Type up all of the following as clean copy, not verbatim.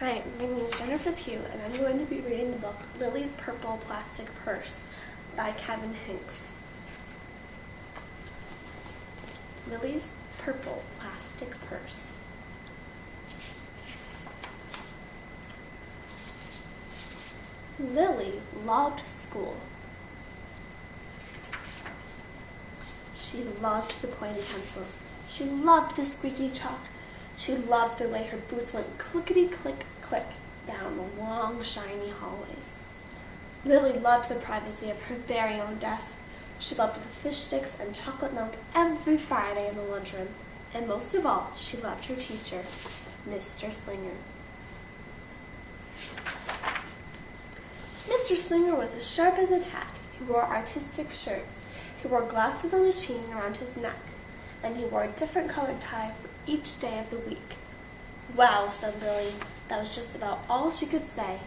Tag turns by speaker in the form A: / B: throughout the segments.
A: Hi, my name is Jennifer Pugh, and I'm going to be reading the book Lilly's Purple Plastic Purse by Kevin Henkes. Lilly's Purple Plastic Purse. Lilly loved school. She loved the pointy pencils. She loved the squeaky chalk. She loved the way her boots went clickety-click-click down the long, shiny hallways. Lilly loved the privacy of her very own desk. She loved the fish sticks and chocolate milk every Friday in the lunchroom. And most of all, she loved her teacher, Mr. Slinger. Mr. Slinger was as sharp as a tack. He wore artistic shirts. He wore glasses on a chain around his neck. And he wore a different colored tie for each day of the week. Wow, said Lilly. That was just about all she could say.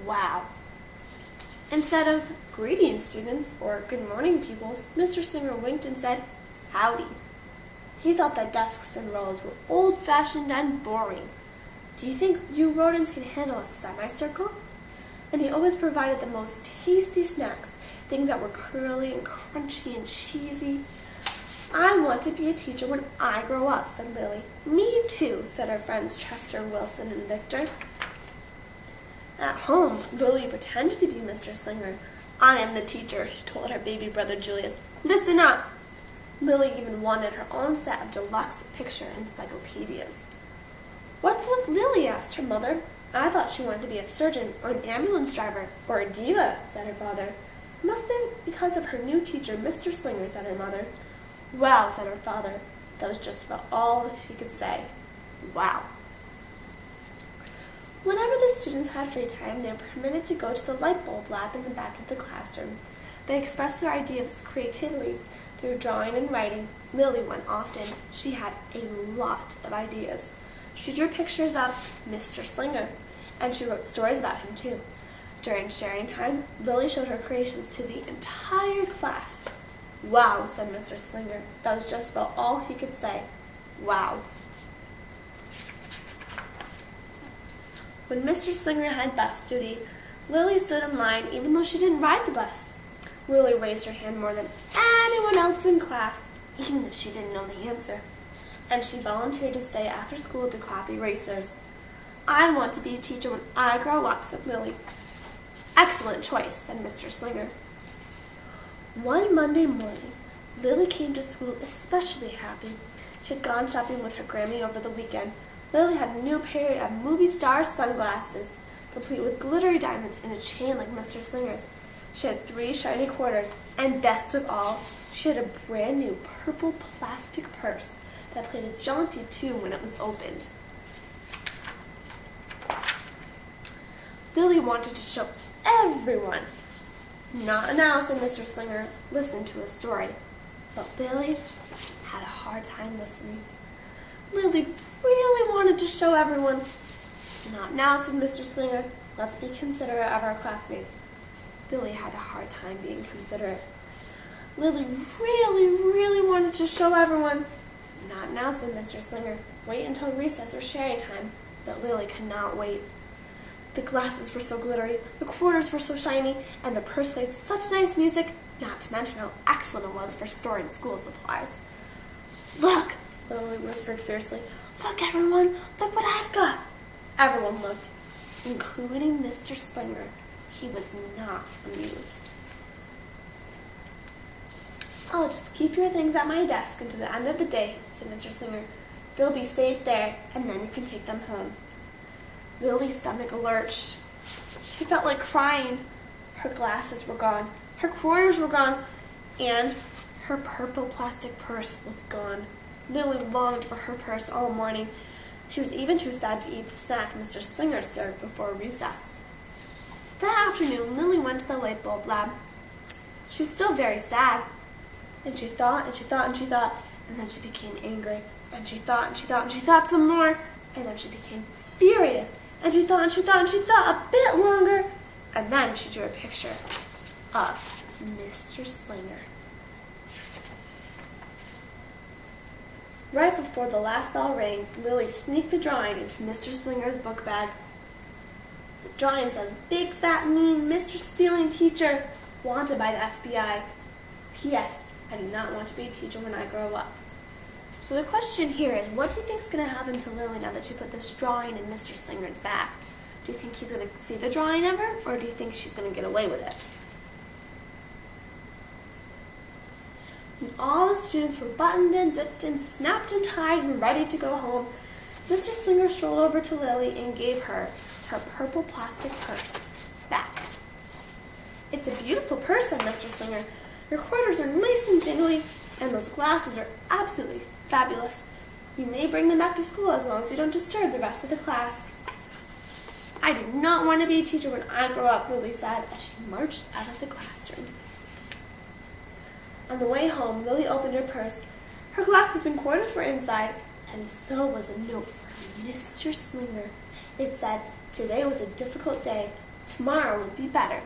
A: Wow. Instead of greetings, students, or good morning, pupils, Mr. Slinger winked and said, howdy. He thought that desks and rows were old-fashioned and boring. Do you think you rodents can handle a semicircle? And he always provided the most tasty snacks, things that were curly and crunchy and cheesy. I want to be a teacher when I grow up, said Lilly. Me too, said her friends Chester, Wilson, and Victor. At home, Lilly pretended to be Mr. Slinger. I am the teacher, she told her baby brother Julius. Listen up! Lilly even wanted her own set of deluxe picture encyclopedias. What's with Lilly? Asked her mother. I thought she wanted to be a surgeon or an ambulance driver or a diva, said her father. It must be because of her new teacher, Mr. Slinger, said her mother. Wow, said her father. That was just about all she could say. Wow. Whenever the students had free time, they were permitted to go to the light bulb lab in the back of the classroom. They expressed their ideas creatively through drawing and writing. Lilly went often. She had a lot of ideas. She drew pictures of Mr. Slinger, and she wrote stories about him too. During sharing time, Lilly showed her creations to the entire class. Wow, said Mr. Slinger. That was just about all he could say. Wow. When Mr. Slinger had bus duty, Lilly stood in line even though she didn't ride the bus. Lilly raised her hand more than anyone else in class, even if she didn't know the answer. And she volunteered to stay after school to clap erasers. I want to be a teacher when I grow up, said Lilly. Excellent choice, said Mr. Slinger. One Monday morning, Lilly came to school especially happy. She had gone shopping with her Grammy over the weekend. Lilly had a new pair of movie star sunglasses, complete with glittery diamonds and a chain like Mr. Slinger's. She had 3 shiny quarters, and best of all, she had a brand new purple plastic purse that played a jaunty tune when it was opened. Lilly wanted to show everyone. Not now, said Mr. Slinger. Listen to a story. But Lilly had a hard time listening. Lilly really wanted to show everyone. Not now, said Mr. Slinger. Let's be considerate of our classmates. Lilly had a hard time being considerate. Lilly really wanted to show everyone. Not now, said Mr. Slinger. Wait until recess or sharing time. But Lilly could not wait. The glasses were so glittery, the quarters were so shiny, and the purse played such nice music, not to mention how excellent it was for storing school supplies. Look, Lilly whispered fiercely. Look, everyone, look what I've got. Everyone looked, including Mr. Slinger. He was not amused. I'll just keep your things at my desk until the end of the day, said Mr. Slinger. They'll be safe there, and then you can take them home. Lilly's stomach lurched. She felt like crying. Her glasses were gone, her quarters were gone, and her purple plastic purse was gone. Lilly longed for her purse all morning. She was even too sad to eat the snack Mr. Slinger served before recess. That afternoon, Lilly went to the light bulb lab. She was still very sad. And she thought, and she thought, and she thought, and then she became angry. And she thought, and she thought, and she thought some more, and then she became furious. And she thought, and she thought, and she thought a bit longer, and then she drew a picture of Mr. Slinger. Right before the last bell rang, Lilly sneaked the drawing into Mr. Slinger's book bag. drawing says, "Big fat mean Mr. Stealing teacher, wanted by the FBI. P.S. I do not want to be a teacher when I grow up." So the question here is, what do you think is going to happen to Lilly now that she put this drawing in Mr. Slinger's bag? Do you think he's going to see the drawing ever, or do you think she's going to get away with it? When all the students were buttoned and zipped and snapped and tied and ready to go home, Mr. Slinger strolled over to Lilly and gave her her purple plastic purse back. "It's a beautiful purse," said Mr. Slinger. "Your quarters are nice and jingly, and those glasses are absolutely fabulous. You may bring them back to school as long as you don't disturb the rest of the class." "I do not want to be a teacher when I grow up," Lilly said as she marched out of the classroom. On the way home, Lilly opened her purse. Her glasses and quarters were inside, and so was a note from Mr. Slinger. It said, "Today was a difficult day. Tomorrow will be better."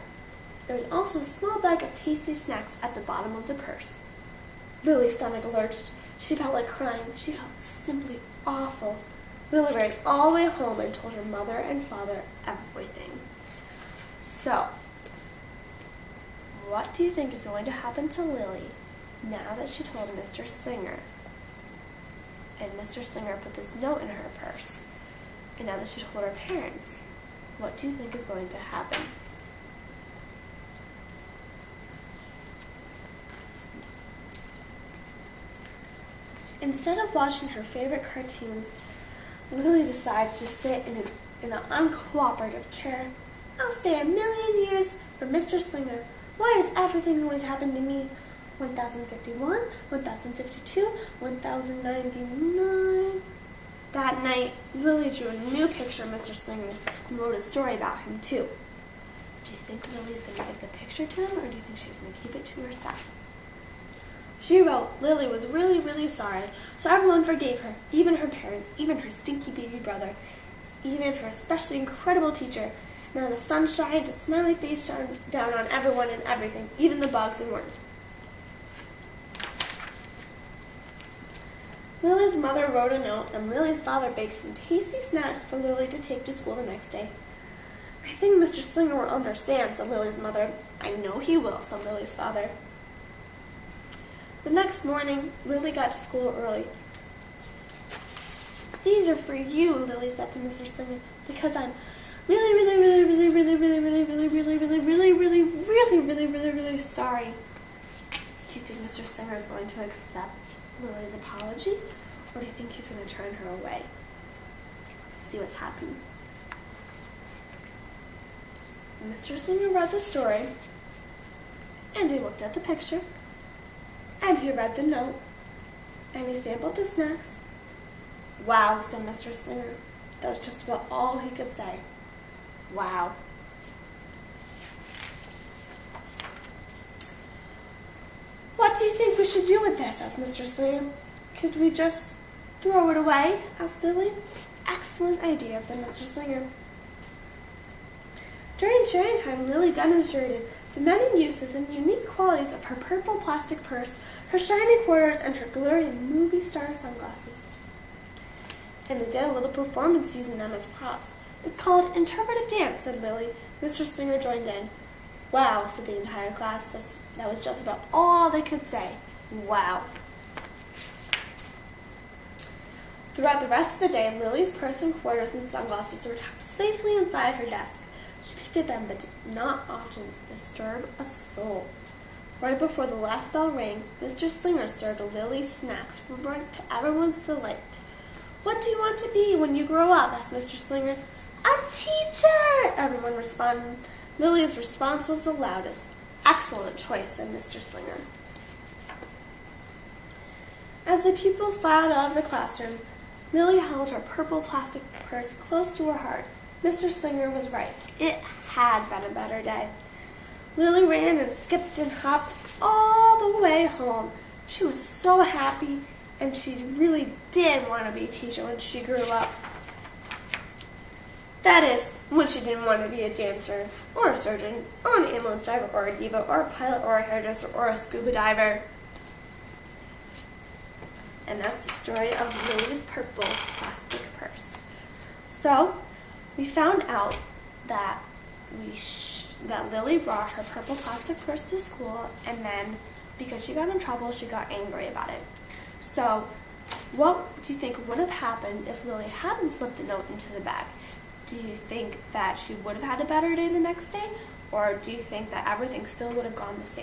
A: There was also a small bag of tasty snacks at the bottom of the purse. Lily's stomach lurched. She felt like crying. She felt simply awful. Lilly ran all the way home and told her mother and father everything. So, what do you think is going to happen to Lilly now that she told Mr. Slinger? And Mr. Slinger put this note in her purse. And now that she told her parents, what do you think is going to happen? Instead of watching her favorite cartoons, Lilly decided to sit in an uncooperative chair. "I'll stay a million years for Mr. Slinger. Why does everything always happen to me? 1051, 1052, 1099. That night, Lilly drew a new picture of Mr. Slinger and wrote a story about him, too. Do you think Lily's going to give the picture to him, or do you think she's going to keep it to herself? She wrote Lilly was really, really sorry, so everyone forgave her, even her parents, even her stinky baby brother, even her especially incredible teacher. Now the sun shined and smiley face shone down on everyone and everything, even the bugs and worms. Lily's mother wrote a note, and Lily's father baked some tasty snacks for Lilly to take to school the next day. "I think Mr. Slinger will understand," said Lily's mother. "I know he will," said Lily's father. The next morning, Lilly got to school early. "These are for you," Lilly said to Mr. Slinger, "because I'm really sorry." Do you think Mr. Slinger is going to accept Lily's apology, or do you think he's going to turn her away? See what's happening. Mr. Slinger read the story, and he looked at the picture, and he read the note, and he sampled the snacks. "Wow," said Mr. Slinger. That was just about all he could say. Wow. "What do you think we should do with this?" asked Mr. Slinger. "Could we just throw it away?" asked Lilly. "Excellent idea," said Mr. Slinger. During sharing time, Lilly demonstrated the many uses and unique qualities of her purple plastic purse, her shiny quarters, and her glowing movie star sunglasses. And they did a little performance using them as props. "It's called interpretive dance," said Lilly. Mr. Slinger joined in. "Wow," said the entire class. That was just about all they could say. Wow. Throughout the rest of the day, Lily's purse and quarters and sunglasses were tucked safely inside her desk. She picked at them, but did not often disturb a soul. Right before the last bell rang, Mr. Slinger served Lily snacks, to everyone's delight. "What do you want to be when you grow up?" asked Mr. Slinger. "A teacher!" everyone responded. Lily's response was the loudest. "Excellent choice," said Mr. Slinger. As the pupils filed out of the classroom, Lilly held her purple plastic purse close to her heart. Mr. Slinger was right. It had been a better day. Lilly ran and skipped and hopped all the way home. She was so happy, and she really did want to be a teacher when she grew up. That is, when she didn't want to be a dancer, or a surgeon, or an ambulance driver, or a diva, or a pilot, or a hairdresser, or a scuba diver. And that's the story of Lily's purple plastic purse. So, we found out that that Lily brought her purple plastic purse to school, and then because she got in trouble, she got angry about it. So what do you think would have happened if Lily hadn't slipped the note into the bag? Do you think that she would have had a better day the next day, or do you think that everything still would have gone the same?